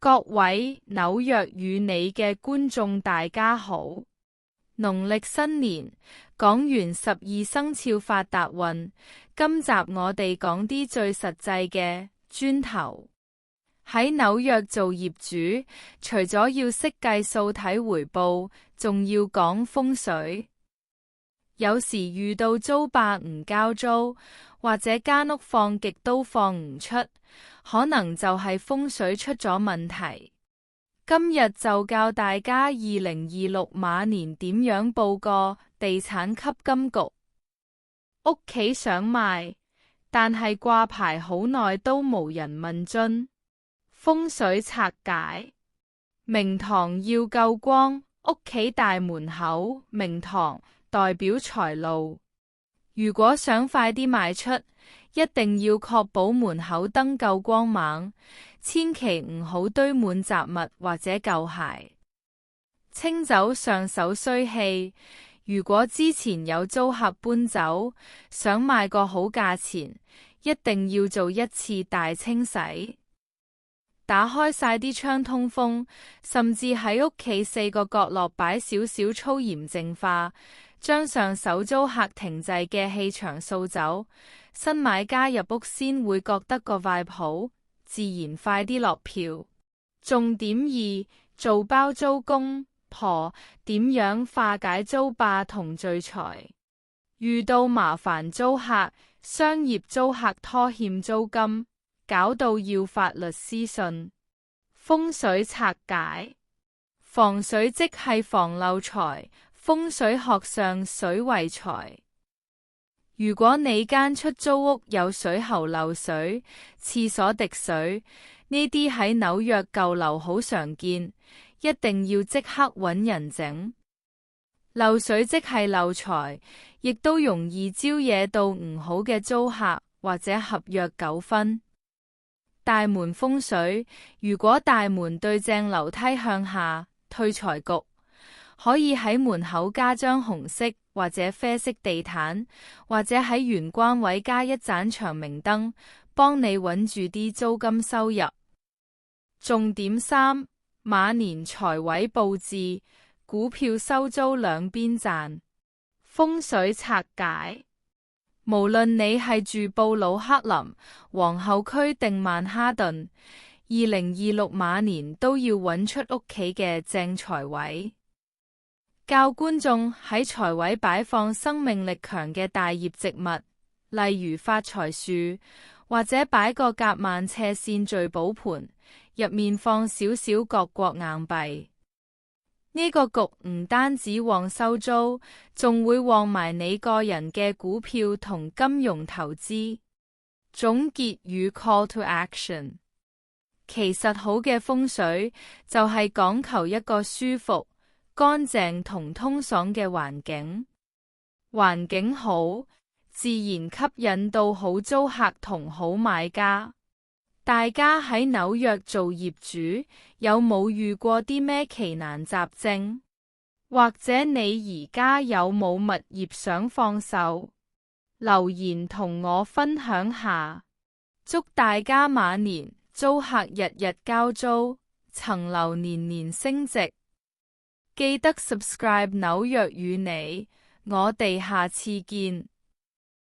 各位紐約與你嘅觀眾大家好，農曆新年，講完12生肖發達運，今集我哋講啲最實際嘅磚頭。喺紐約做業主，除咗要識計數睇回報，仲要講風水。有時遇到租霸唔交租，或者間屋放極都放唔出，可能就係風水出咗問題。今日就教大家2026馬年點樣報個地產吸金局。屋企想賣，但係掛牌好耐都無人問津。風水拆解，明堂要夠光，屋企大門口明堂代表財路。如果想快啲賣出，一定要確保門口燈夠光猛，千祈唔好堆滿雜物或者舊鞋。清走上手衰氣，如果之前有租客搬走，想賣個好價錢，一定要做一次大清洗。打開晒啲窗通風，甚至喺屋企4個角落擺少少粗鹽淨化，將上手租客停滯嘅氣場掃走。新買家入屋先會覺得個 vibe 好，自然快啲落票。重點2，做包租公婆點樣化解租霸同聚財。遇到麻煩租客、商業租客拖欠租金，搞到要發律師信。風水拆解，防水即係防漏財，風水學上水為財。如果你間出租屋有水喉漏水、廁所滴水，呢啲喺紐約舊樓好常見，一定要即刻搵人整。漏水即係漏財，亦都容易招惹到唔好嘅租客或者合約糾紛。大門風水，如果大門對正樓梯向下，退財局，可以喺門口加張紅色或者啡色地毯，或者喺玄關位加一盞長明燈，幫你穩住啲租金收入。重點3，馬年財位佈置，股票收租兩邊賺。風水拆解，無論你係住布魯克林、皇后區定曼哈頓，2026馬年都要揾出屋企嘅正財位。教觀眾喺財位擺放生命力強嘅大葉植物，例如發財樹，或者擺個夾萬斜線聚寶盤，入面放少少各國硬幣。呢個局唔單止旺收租，仲會旺埋你個人嘅股票同金融投資。總結與 call to action， 其實好嘅風水就係講求一個舒服、乾淨同通爽嘅環境。環境好，自然吸引到好租客同好買家。大家喺紐約做業主，有冇遇過啲咩奇難雜症？或者你而家有冇物業想放售？留言同我分享下。祝大家馬年租客日日交租，層樓年年升值。記得 subscribe 紐約與你，我哋下次見。